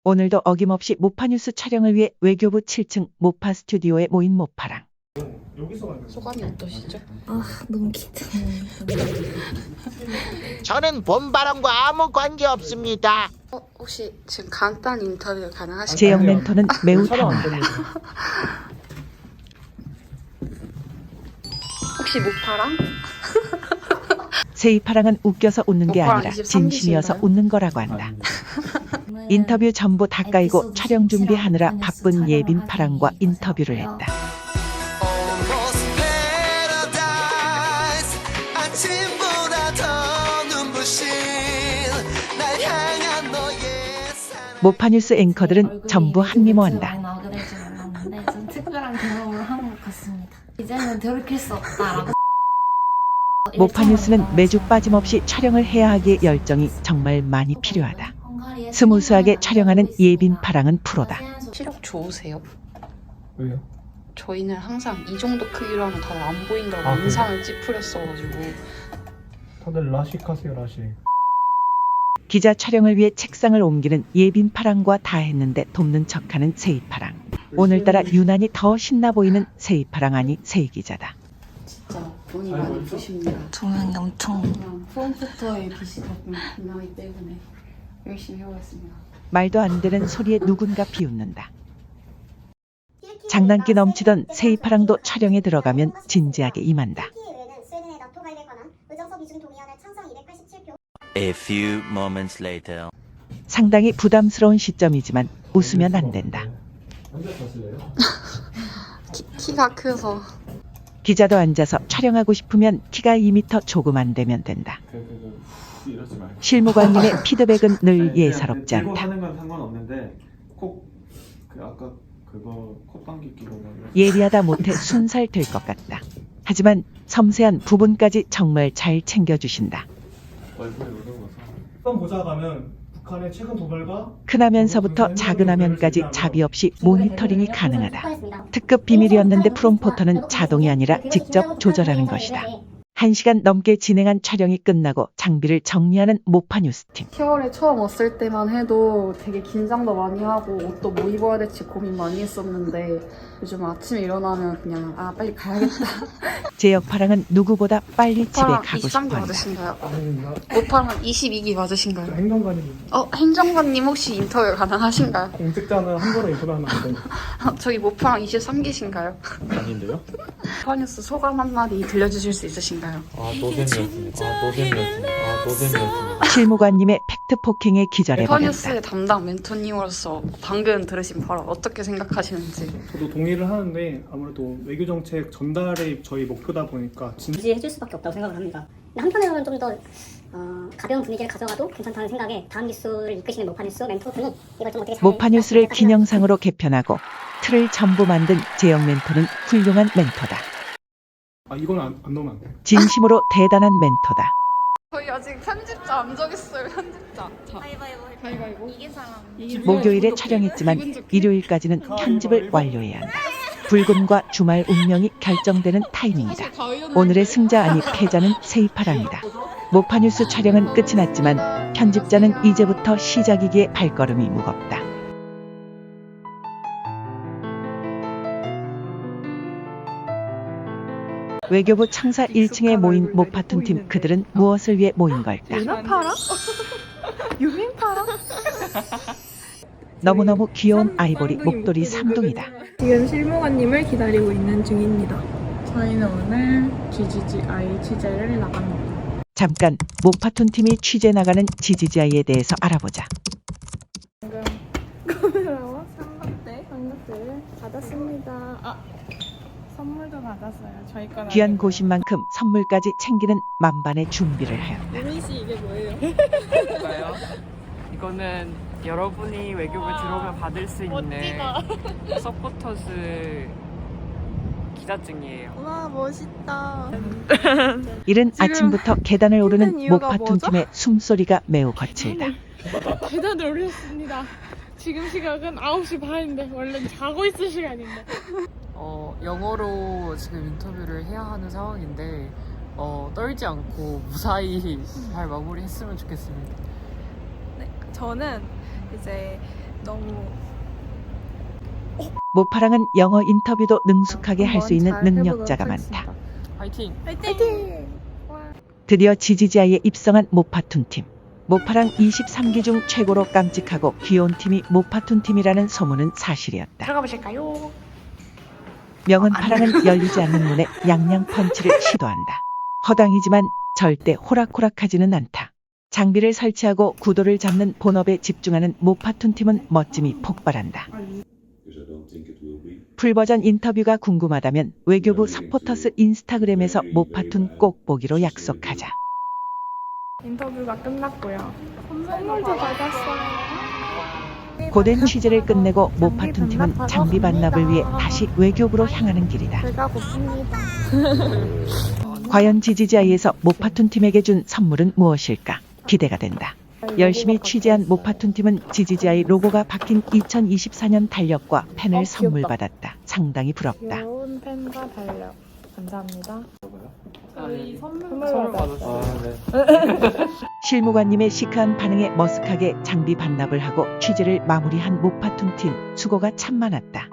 오늘도 어김없이 모파뉴스 촬영을 위해 외교부 7층 모파 스튜디오에 모인 모파랑. 소감이 어떠시죠? 너무 기대돼요. 저는 봄바람과 아무 관계 없습니다. 혹시 지금 간단 인터뷰 가능하실까요? 재영 멘토는 매우 당황하다. 혹시 모파랑? 세이파랑은 웃겨서 웃는 게 모파랑 아니라 23 진심이어서 기신가요? 웃는 거라고 한다. 인터뷰 전부 다 까이고 촬영 준비하느라 바쁜 예빈 파랑과 인터뷰를 했다. 모파뉴스 앵커들은 전부 한미모한다. 나오게 될지 몰랐는데 좀 특별한 경험을 하는 것 같습니다. 이제는 돌이킬 수 없다라고. 모파뉴스는 매주 빠짐없이 촬영을 해야 하기에 열정이 정말 많이 필요하다. 스무스하게 촬영하는 예빈 파랑은 프로다. 시력 좋으세요? 왜요? 저희는 항상 이 정도 크기로 하면 다들 안 보인다고 그래요? 인상을 찌푸렸어가지고. 다들 라식하세요, 라식. 기자 촬영을 위해 책상을 옮기는 예빈 파랑과 다 했는데 돕는 척하는 세이 파랑. 오늘따라 유난히 더 신나 보이는 세이 파랑 아니 세이 기자다. 진짜 돈이 많이 부십니다. 조명이 엄청. 프롬프터에 빛이 조금 빛나기 때문에 열심히 해보겠습니다. 말도 안 되는 소리에 누군가 비웃는다. 장난기 넘치던 세이 파랑도 촬영에 들어가면 진지하게 임한다. A few moments later. 상당히 부담스러운 시점이지만 웃으면 안 된다. 혼자 가실래요? 키가 커서. 기자도 앉아서 촬영하고 싶으면 키가 2m 조금 안 되면 된다. 이러지 말고. 실무관님의 피드백은 늘 예사롭지 들고 않다. 하는 건 상관없는데 아까 그거 콧방귀 끼고 예리하다 못해 순살 될 것 같다. 하지만 섬세한 부분까지 정말 잘 챙겨주신다. 얼굴에 오는 거서 보자 가면 북한의 최근 도발과 큰 화면서부터 작은 화면까지 자비 없이 모니터링이 가능하다. 특급 비밀이었는데 프롬포터는 자동이 아니라 직접 조절하는 것이다. 1시간 넘게 진행한 촬영이 끝나고 장비를 정리하는 모파뉴스팀. 10월에 처음 왔을 때만 해도 되게 긴장도 많이 하고 옷도 뭐 입어야 될지 고민 많이 했었는데 요즘 아침에 일어나면 그냥 빨리 가야겠다. 제 역파랑은 누구보다 빨리 집에 모파랑 가고 23기 싶어한다. 맞으신가요? 아닙니다. 모파랑 22기 맞으신가요? 행정관입니다. 행정관님 혹시 인터뷰 가능하신가요? 공직자는 한 번에 인터뷰하면 안 됩니다. 저기 모파랑 23기신가요? 아닌데요? 모파뉴스 소감 한마디 들려주실 수 있으신가요? 노잼이었습니다. 실무관님의 팩트 폭행에 기절해버렸다. 모파뉴스의 담당 멘토님으로서 방금 들으신 발언 어떻게 생각하시는지. 저도 동의를 하는데 아무래도 외교정책 전달이 저희 목표다 보니까 유지해줄 수밖에 없다고 생각을 합니다. 한편으로는 좀 더 가벼운 분위기를 가져가도 괜찮다는 생각에 다음 기수를 이끄시는 모파뉴스 멘토분이 이걸 좀 어떻게 잘 모파뉴스를 기념상으로 개편하고 틀을 전부 만든 재영 멘토는 훌륭한 멘토다. 이건 안 넣으면 안 돼요. 진심으로 대단한 멘토다. 저희 아직 편집자 안 정했어요. 편집자. 가위바위보. 이게 사람. 목요일에 촬영했지만 일요일까지는 편집을 완료해야 한다. 불금과 주말 운명이 결정되는 타이밍이다. 오늘의 승자 아니 패자는 세이파랑이다. 모파뉴스 촬영은 끝이 났지만 편집자는 이제부터 시작이기에 발걸음이 무겁다. 외교부 창사 1층에 모인 모파툰 팀, 그들은 무엇을 위해 모인 걸까? 유나파랑? 유민파랑? 너무너무 귀여운 아이보리 목도리 쌍둥이다. 지금 실무관님을 기다리고 있는 중입니다. 저희는 오늘 GGGI 취재를 나갑니다. 잠깐 모파툰 팀이 취재 나가는 GGGI에 대해서 알아보자. 카메라와 삼각대를 받았습니다. 선물도 받았어요. 저희 건 귀한 아니고요. 곳인 만큼 선물까지 챙기는 만반의 준비를 하였다. 우민 씨 이게 뭐예요? 이거요? 이거는 여러분이 외교부 들어오면 받을 수 있는 서포터즈 기자증이에요. 와 멋있다. 이른 지금 아침부터 계단을 오르는 힘든 이유가 모파툰 뭐죠? 팀의 숨소리가 매우 거칠다. 계단을 올렸습니다. 지금 시각은 9시 반인데 원래 자고 있을 시간인데. 영어로 지금 인터뷰를 해야 하는 상황인데 떨지 않고 무사히 잘 마무리했으면 좋겠습니다. 저는 이제 너무 모파랑은 영어 인터뷰도 능숙하게 할 수 있는 능력자가 많다. 파이팅! 드디어 GGGI에 입성한 모파툰 팀. 모파랑 23기 중 최고로 깜찍하고 귀여운 팀이 모파툰 팀이라는 소문은 사실이었다. 들어가 보실까요? 명은 파랑은 열리지 않는 문에 양양 펀치를 시도한다. 허당이지만 절대 호락호락하지는 않다. 장비를 설치하고 구도를 잡는 본업에 집중하는 모파툰 팀은 멋짐이 폭발한다. 풀버전 인터뷰가 궁금하다면 외교부 서포터스 인스타그램에서 모파툰 꼭 보기로 약속하자. 인터뷰가 끝났고요. 선물도 받았어요. 고된 취재를 끝내고 모파툰 팀은 장비 반납을 위해 다시 외교부로 향하는 길이다. 배가 고픕니다. 과연 GGGI에서 모파툰 팀에게 준 선물은 무엇일까? 기대가 된다. 열심히 취재한 모파툰 팀은 GGGI 로고가 박힌 2024년 달력과 펜을 선물 받았다. 상당히 부럽다. 귀여운 펜과 달력. 감사합니다. 저희 선물 받았어요. 실무관님의 시크한 반응에 머쓱하게 장비 반납을 하고 취재를 마무리한 모파툰 팀. 수고가 참 많았다.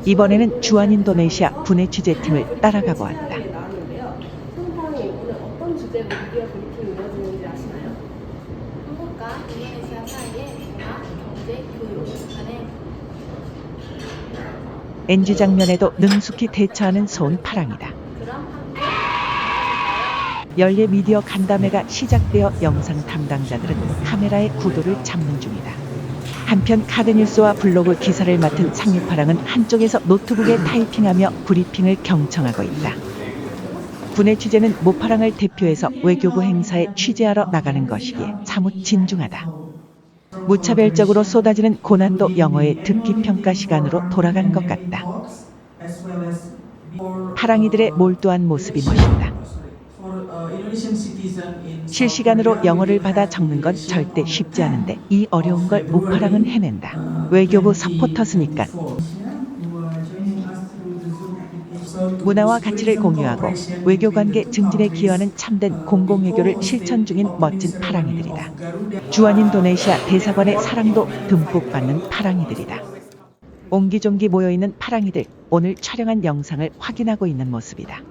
이번에는 주한 인도네시아 분해 취재팀을 따라가 보았다. 한국과 인도네시아 사이의 문화, 경제, 교육 간의 NG 장면에도 능숙히 대처하는 소은파랑이다. 연례 미디어 간담회가 시작되어 영상 담당자들은 카메라의 구도를 잡는 중이다. 한편 카드뉴스와 블로그 기사를 맡은 상류파랑은 한쪽에서 노트북에 타이핑하며 브리핑을 경청하고 있다. 분해 취재는 모파랑을 대표해서 외교부 행사에 취재하러 나가는 것이기에 사뭇 진중하다. 무차별적으로 쏟아지는 고난도 영어의 듣기 평가 시간으로 돌아간 것 같다. 파랑이들의 몰두한 모습이 멋있다. 실시간으로 영어를 받아 적는 건 절대 쉽지 않은데 이 어려운 걸 모파랑은 해낸다. 외교부 서포터스니까. 문화와 가치를 공유하고 외교관계 증진에 기여하는 참된 공공외교를 실천 중인 멋진 파랑이들이다. 주한 인도네시아 대사관의 사랑도 듬뿍 받는 파랑이들이다. 옹기종기 모여있는 파랑이들, 오늘 촬영한 영상을 확인하고 있는 모습이다.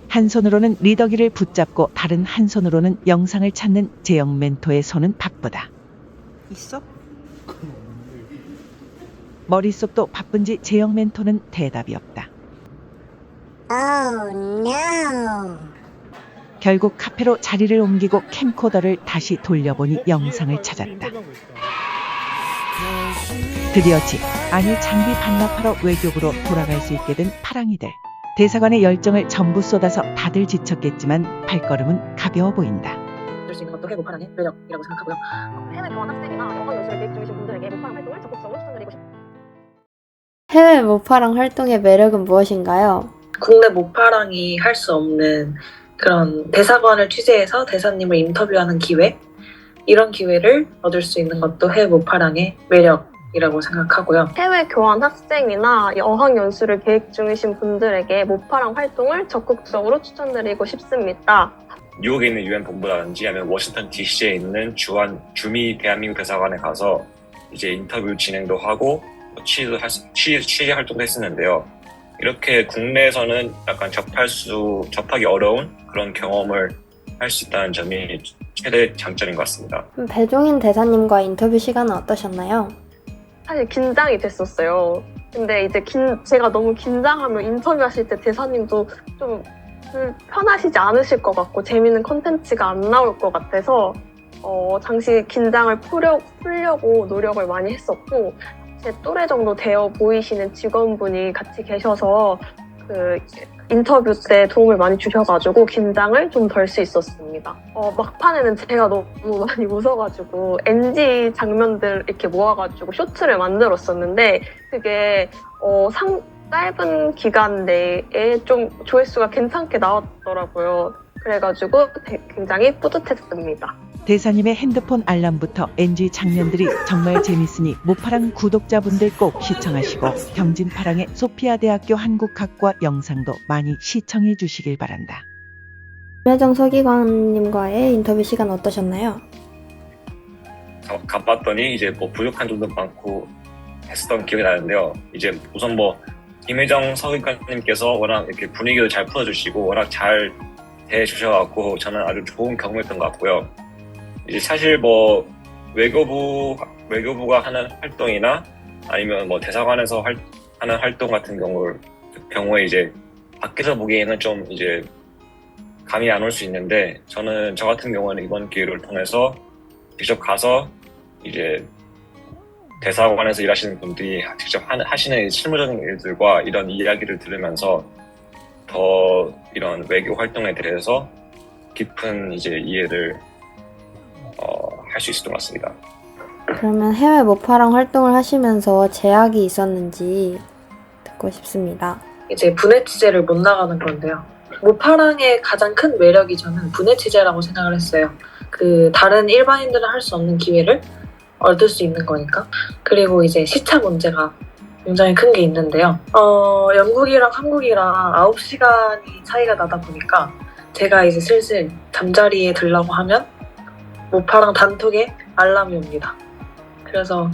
한 손으로는 리더기를 붙잡고 다른 한 손으로는 영상을 찾는 재영 멘토의 손은 바쁘다. 있어? 머릿속도 바쁜지 재영 멘토는 대답이 없다. 결국 카페로 자리를 옮기고 캠코더를 다시 돌려보니 영상을 찾았다. 드디어 장비 반납하러 외교부로 돌아갈 수 있게 된 파랑이들. 대사관의 열정을 전부 쏟아서 다들 지쳤겠지만 발걸음은 가벼워 보인다. 줄 수 있는 것도 해외 모파랑의 매력이라고 생각하고요. 해외 교환 학생이나 영어 연수를 계획 중이신 분들에게 모파랑 활동을 적극적으로 추천드리고 싶습니다. 해외 모파랑 활동의 매력은 무엇인가요? 국내 모파랑이 할 수 없는 그런 대사관을 취재해서 대사님을 인터뷰하는 기회, 이런 기회를 얻을 수 있는 것도 해외 모파랑의 매력이라고 생각하고요. 해외 교환 학생이나 어학 연수를 계획 중이신 분들에게 모파랑 활동을 적극적으로 추천드리고 싶습니다. 뉴욕에 있는 UN 본부라든지 아니면 워싱턴 DC에 있는 주미 대한민국 대사관에 가서 이제 인터뷰 진행도 하고 취재 활동도 했었는데요. 이렇게 국내에서는 약간 접하기 어려운 그런 경험을 할 수 있다는 점이 최대 장점인 것 같습니다. 배종인 대사님과 인터뷰 시간은 어떠셨나요? 사실 긴장이 됐었어요. 근데 이제 제가 너무 긴장하면 인터뷰하실 때 대사님도 좀 불편하시지 않으실 것 같고 재미있는 콘텐츠가 안 나올 것 같아서 잠시 긴장을 풀려고 노력을 많이 했었고, 제 또래 정도 되어 보이시는 직원분이 같이 계셔서 그 인터뷰 때 도움을 많이 주셔가지고 긴장을 좀 덜 수 있었습니다. 막판에는 제가 너무 많이 웃어가지고 NG 장면들 이렇게 모아가지고 쇼트를 만들었었는데 그게 짧은 기간 내에 좀 조회수가 괜찮게 나왔더라고요. 그래가지고 굉장히 뿌듯했습니다. 대사님의 핸드폰 알람부터 NG 장면들이 정말 재밌으니 모파랑 구독자분들 꼭 시청하시고 경진파랑의 소피아대학교 한국학과 영상도 많이 시청해 주시길 바란다. 김혜정 서기관님과의 인터뷰 시간 어떠셨나요? 가봤더니 이제 뭐 부족한 점도 많고 했었던 기억이 나는데요. 이제 우선 뭐 김혜정 서기관님께서 워낙 이렇게 분위기도 잘 풀어주시고 워낙 잘 대해주셔갖고 저는 아주 좋은 경험이었던 것 같고요. 이제 사실 뭐 외교부가 하는 활동이나 아니면 뭐 대사관에서 하는 활동 같은 경우에 이제 밖에서 보기에는 좀 이제 감이 안 올 수 있는데 저 같은 경우는 이번 기회를 통해서 직접 가서 이제 대사관에서 일하시는 분들이 직접 하시는 실무적인 일들과 이런 이야기를 들으면서 더 이런 외교 활동에 대해서 깊은 이제 이해를 할 수 있었던 것 같습니다. 그러면 해외 모파랑 활동을 하시면서 제약이 있었는지 듣고 싶습니다. 이제 분해 취재를 못 나가는 건데요. 모파랑의 가장 큰 매력이 저는 분해 취재라고 생각을 했어요. 그 다른 일반인들은 할 수 없는 기회를 얻을 수 있는 거니까. 그리고 이제 시차 문제가 굉장히 큰 게 있는데요. 영국이랑 한국이랑 9시간이 차이가 나다 보니까 제가 이제 슬슬 잠자리에 들려고 하면 모파랑 단톡에 알람이 옵니다. 그래서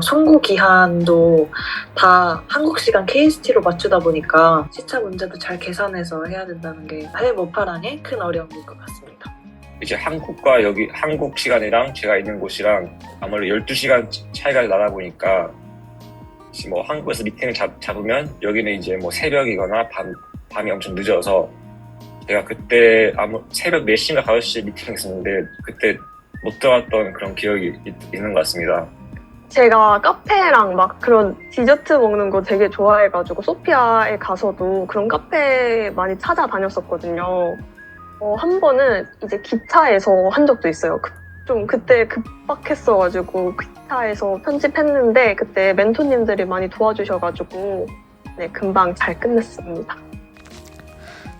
송구 기한도 다 한국 시간 KST로 맞추다 보니까 시차 문제도 잘 계산해서 해야 된다는 게 해외 모파랑의 큰 어려움인 것 같습니다. 이제 한국 시간이랑 제가 있는 곳이랑 아무래도 12시간 차이가 나다 보니까 뭐 한국에서 미팅을 잡으면 여기는 이제 뭐 새벽이거나 밤이 엄청 늦어서 제가 그때 새벽 4시인가 5시에 미팅이 있었는데 그때 못 들어갔던 그런 기억이 있는 것 같습니다. 제가 카페랑 막 그런 디저트 먹는 거 되게 좋아해가지고 소피아에 가서도 그런 카페 많이 찾아다녔었거든요. 한 번은 이제 기차에서 한 적도 있어요. 좀 그때 급박했어가지고 기차에서 편집했는데 그때 멘토님들이 많이 도와주셔가지고 네, 금방 잘 끝냈습니다.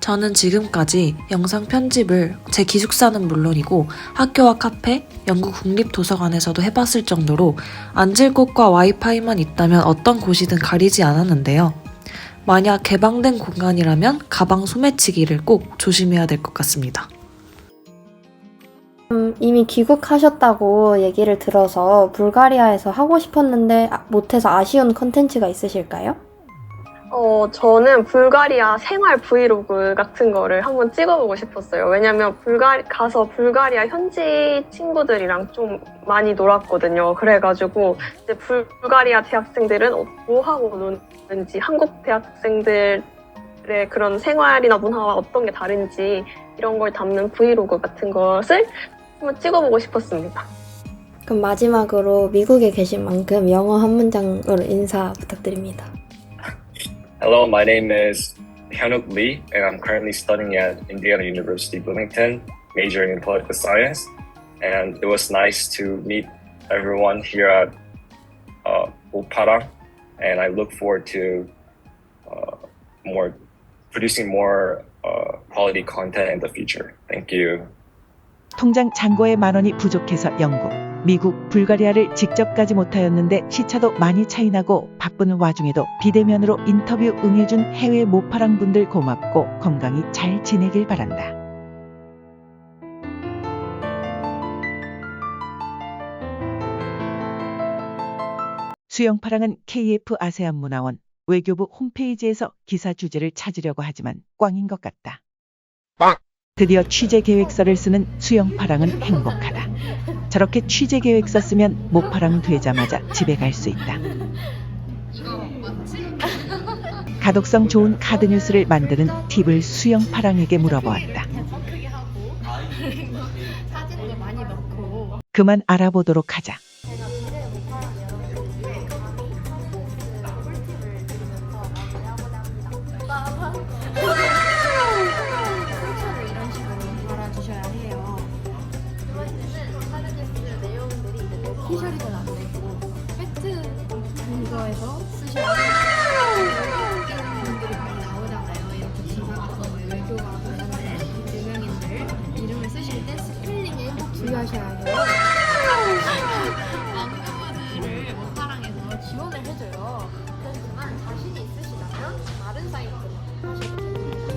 저는 지금까지 영상 편집을 제 기숙사는 물론이고 학교와 카페, 영국 국립도서관에서도 해봤을 정도로 앉을 곳과 와이파이만 있다면 어떤 곳이든 가리지 않았는데요. 만약 개방된 공간이라면 가방 소매치기를 꼭 조심해야 될 것 같습니다. 이미 귀국하셨다고 얘기를 들어서 불가리아에서 하고 싶었는데 못해서 아쉬운 컨텐츠가 있으실까요? 저는 불가리아 생활 브이로그 같은 거를 한번 찍어보고 싶었어요. 왜냐면 가서 불가리아 현지 친구들이랑 좀 많이 놀았거든요. 그래가지고 이제 불가리아 대학생들은 뭐 하고 노는지, 한국 대학생들의 그런 생활이나 문화와 어떤 게 다른지 이런 걸 담는 브이로그 같은 것을 한번 찍어보고 싶었습니다. 그럼 마지막으로 미국에 계신 만큼 영어 한 문장으로 인사 부탁드립니다. Hello, my name is Hyunuk Lee, and I'm currently studying at Indiana University Bloomington, majoring in political science. And it was nice to meet everyone here at Moparang, and I look forward to producing more quality content in the future. Thank you. 통장 잔고에 10,000원이 부족해서 영국, 미국, 불가리아를 직접 가지 못하였는데 시차도 많이 차이나고 바쁜 와중에도 비대면으로 인터뷰 응해준 해외 모파랑 분들 고맙고 건강히 잘 지내길 바란다. 수영파랑은 KF 아세안 문화원 외교부 홈페이지에서 기사 주제를 찾으려고 하지만 꽝인 것 같다. 드디어 취재 계획서를 쓰는 수영파랑은 행복하다. 저렇게 취재 계획서 쓰면 모파랑 되자마자 집에 갈 수 있다. 가독성 좋은 카드뉴스를 만드는 팁을 수영파랑에게 물어보았다. 그만 알아보도록 하자. 피셜이 잘 안 되고 팩트 근거에서 쓰셔야 돼요. 분들이 많이 나오잖아요. 이렇게 기사가 외교와 관련된 유명인들 이름을 쓰실 때 스펠링에 꼭 주의하셔야 돼요. 많은 부분들을 모파랑에서 지원을 해줘요. 그렇지만 자신이 있으시다면 다른 사이트로 하셔도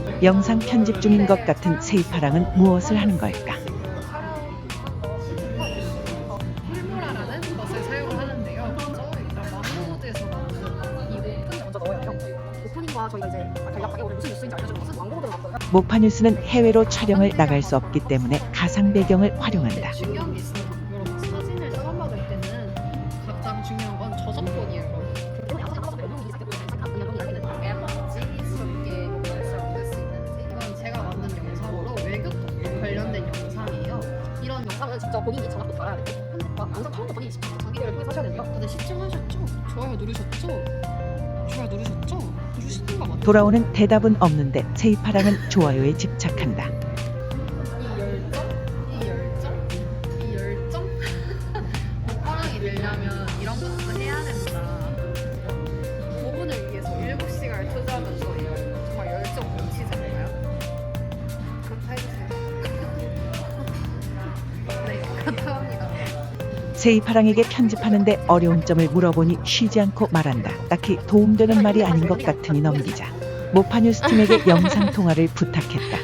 됩니다. 영상 편집 중인 것 같은 세이파랑은 무엇을 하는 걸까? 필모라라는 것을 사용을 하는데요. 먼저 일단 왕고보드에서 나오는 이 오픈을 먼저 넣어요. 오픈과 저희가 이제 간략하게 오늘 무슨 뉴스인지 알려주는 것은 왕고보드로 만들어요. 모파 뉴스는 해외로 촬영을 나갈 수 없기 때문에 가상 배경을 활용한다. 중요한 게 있습니다. 여러분 사진을 다운받을 때는 가장 중요한 건 저작권이에요. 애프지스럽게 발사될 수 있는지 이건 제가 만든 영상으로 외교과 관련된 영상이에요. 이런 영상은 진짜 본인이 자막도 달아야 되고 편집과 완성 촬영도 장기계를 통해서 하셔야 되고요. 다들 시청하셨죠? 좋아요 누르셨죠? 좋아요 누르셨죠? 누르시는 거 맞죠? 돌아오는 대답은 없는데 세이파랑은 좋아요에 집착한다. 이 열정? 먹방이 되려면 이런 것도 해야 된다. 5분을 위해서 7시간을 투자하면서 정말 열정 넘치지 않나요? 그렇다 해주세요. 네, 그렇다 합니다. 세이파랑에게 편집하는데 어려운 점을 물어보니 쉬지 않고 말한다. 딱히 도움되는 말이 아닌 것 같으니 넘기자. 모파 뉴스 팀에게 영상 통화를 부탁했다.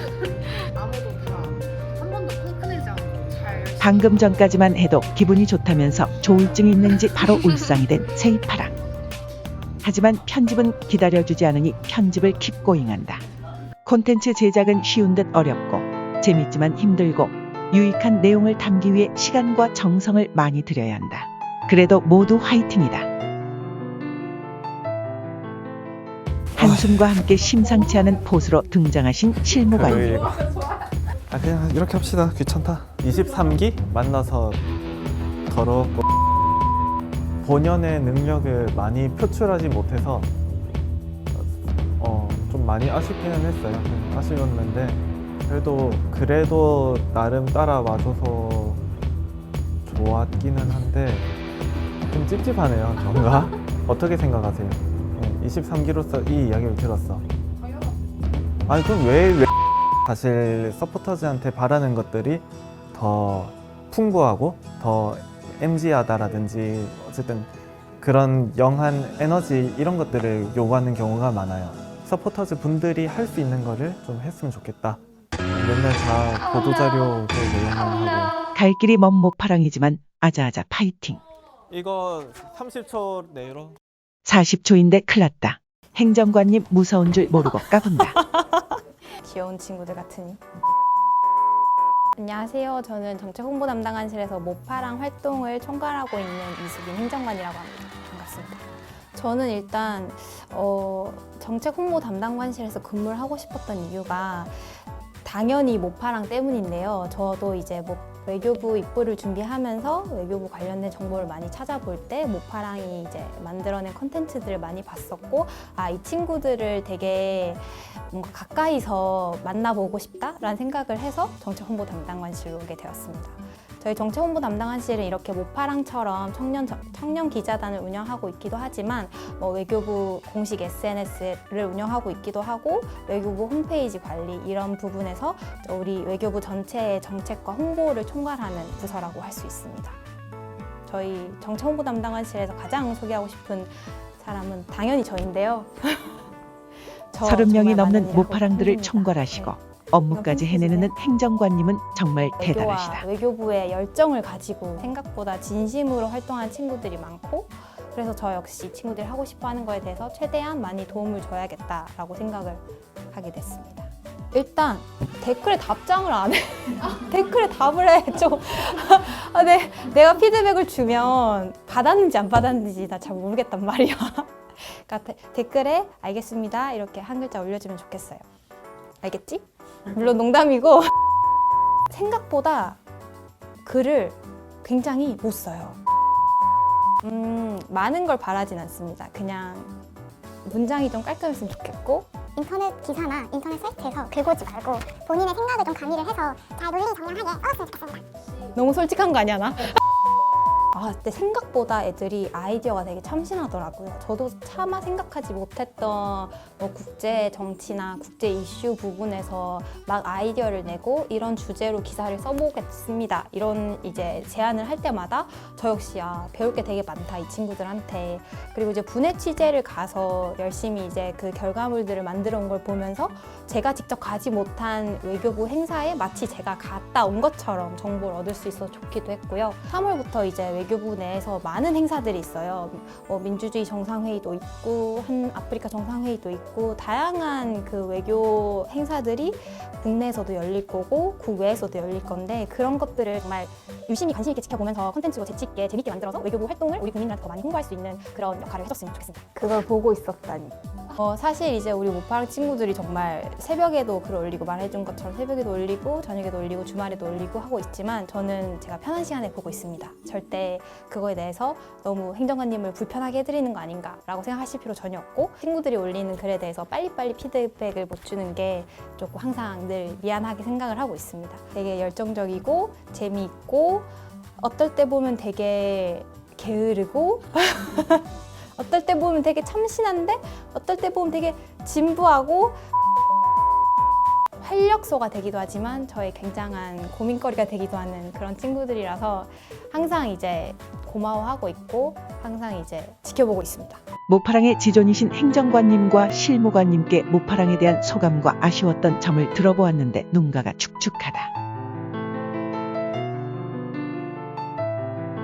방금 전까지만 해도 기분이 좋다면서 조울증이 있는지 바로 울상이 된 세이파랑. 하지만 편집은 기다려주지 않으니 편집을 킵고잉한다. 콘텐츠 제작은 쉬운 듯 어렵고 재밌지만 힘들고 유익한 내용을 담기 위해 시간과 정성을 많이 들여야 한다. 그래도 모두 화이팅이다. 한숨과 함께 심상치 않은 포즈로 등장하신 실무관님. 그냥 이렇게 합시다. 귀찮다. 23기 만나서 더럽고 본연의 능력을 많이 표출하지 못해서 좀 많이 아쉽기는 했어요. 좀 아쉬웠는데 그래도 나름 따라와줘서 좋았기는 한데 좀 찝찝하네요. 뭔가 어떻게 생각하세요? 23기로서 이 이야기를 들었어. 아니 그럼 왜 사실 서포터즈한테 바라는 것들이 더 풍부하고 더 MG하다라든지 어쨌든 그런 영한 에너지 이런 것들을 요구하는 경우가 많아요. 서포터즈 분들이 할 수 있는 거를 좀 했으면 좋겠다. 맨날 다 보도자료도 내용만 하고. 갈 길이 먼 모파랑이지만 아자아자 파이팅. 이거 30초 내로. 40초인데 큰일 났다. 행정관님 무서운 줄 모르고 까분다. 귀여운 친구들 같으니. 안녕하세요. 저는 정책 홍보 담당관실에서 모파랑 활동을 총괄하고 있는 이수빈 행정관이라고 합니다. 반갑습니다. 저는 일단 정책 홍보 담당관실에서 근무를 하고 싶었던 이유가 당연히 모파랑 때문인데요. 저도 이제 외교부 입부를 준비하면서 외교부 관련된 정보를 많이 찾아볼 때 모파랑이 이제 만들어낸 콘텐츠들을 많이 봤었고, 이 친구들을 되게 뭔가 가까이서 만나보고 싶다라는 생각을 해서 정책 홍보 담당관실로 오게 되었습니다. 저희 정책 홍보 담당관실은 이렇게 모파랑처럼 청년 기자단을 운영하고 있기도 하지만 외교부 공식 SNS를 운영하고 있기도 하고 외교부 홈페이지 관리 이런 부분에서 우리 외교부 전체의 정책과 홍보를 총괄하는 부서라고 할 수 있습니다. 저희 정책 홍보 담당관실에서 가장 소개하고 싶은 사람은 당연히 저인데요. 30명이 넘는 모파랑들을 총괄하시고 업무까지 해내는 행정관님은 정말 대단하시다. 외교부의 열정을 가지고 생각보다 진심으로 활동하는 친구들이 많고, 그래서 저 역시 친구들이 하고 싶어 하는 거에 대해서 최대한 많이 도움을 줘야겠다라고 생각을 하게 됐습니다. 일단 댓글에 답장을 안 해. 댓글에 답을 해. 좀 내가 피드백을 주면 받았는지 안 받았는지 나 잘 모르겠단 말이야. 그러니까 댓글에 알겠습니다 이렇게 한 글자 올려주면 좋겠어요. 알겠지? 물론 농담이고 생각보다 글을 굉장히 못 써요. 많은 걸 바라진 않습니다. 그냥 문장이 좀 깔끔했으면 좋겠고, 인터넷 기사나 인터넷 사이트에서 긁어오지 말고 본인의 생각을 좀 가미를 해서 잘 논리 정연하게 써줬으면 좋겠습니다. 너무 솔직한 거 아니야 나? 근데 생각보다 애들이 아이디어가 되게 참신하더라고요. 저도 차마 생각하지 못했던 뭐 국제 정치나 국제 이슈 부분에서 막 아이디어를 내고 이런 주제로 기사를 써보겠습니다. 이런 이제 제안을 할 때마다 저 역시 배울 게 되게 많다 이 친구들한테. 그리고 이제 분해 취재를 가서 열심히 이제 그 결과물들을 만들어 온 걸 보면서 제가 직접 가지 못한 외교부 행사에 마치 제가 갔다 온 것처럼 정보를 얻을 수 있어서 좋기도 했고요. 3월부터 이제 외교부 내에서 많은 행사들이 있어요. 민주주의 정상회의도 있고 한 아프리카 정상회의도 있고 다양한 그 외교 행사들이 국내에서도 열릴 거고 국외에서도 열릴 건데 그런 것들을 정말 유심히 관심 있게 지켜보면서 콘텐츠로 재치 있게 재밌게 만들어서 외교부 활동을 우리 국민들한테 더 많이 홍보할 수 있는 그런 역할을 해줬으면 좋겠습니다. 그걸 보고 있었다니. 사실 이제 우리 모파랑 친구들이 정말 새벽에도 글 올리고 말해준 것처럼 새벽에도 올리고 저녁에도 올리고 주말에도 올리고 하고 있지만 저는 제가 편한 시간에 보고 있습니다. 절대 그거에 대해서 너무 행정관님을 불편하게 해드리는 거 아닌가라고 생각하실 필요 전혀 없고 친구들이 올리는 글에 대해서 빨리빨리 피드백을 못 주는 게 조금 항상 늘 미안하게 생각을 하고 있습니다. 되게 열정적이고 재미있고 어떨 때 보면 되게 게으르고 어떨 때 보면 되게 참신한데 어떨 때 보면 되게 진부하고 활력소가 되기도 하지만 저의 굉장한 고민거리가 되기도 하는 그런 친구들이라서 항상 이제 고마워하고 있고 항상 이제 지켜보고 있습니다. 모파랑의 지존이신 행정관님과 실무관님께 모파랑에 대한 소감과 아쉬웠던 점을 들어보았는데 눈가가 축축하다.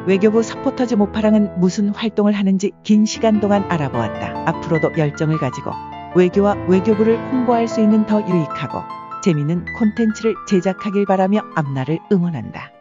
외교부 서포터즈 모파랑은 무슨 활동을 하는지 긴 시간 동안 알아보았다. 앞으로도 열정을 가지고 외교와 외교부를 홍보할 수 있는 더 유익하고 재미있는 콘텐츠를 제작하길 바라며 앞날을 응원한다.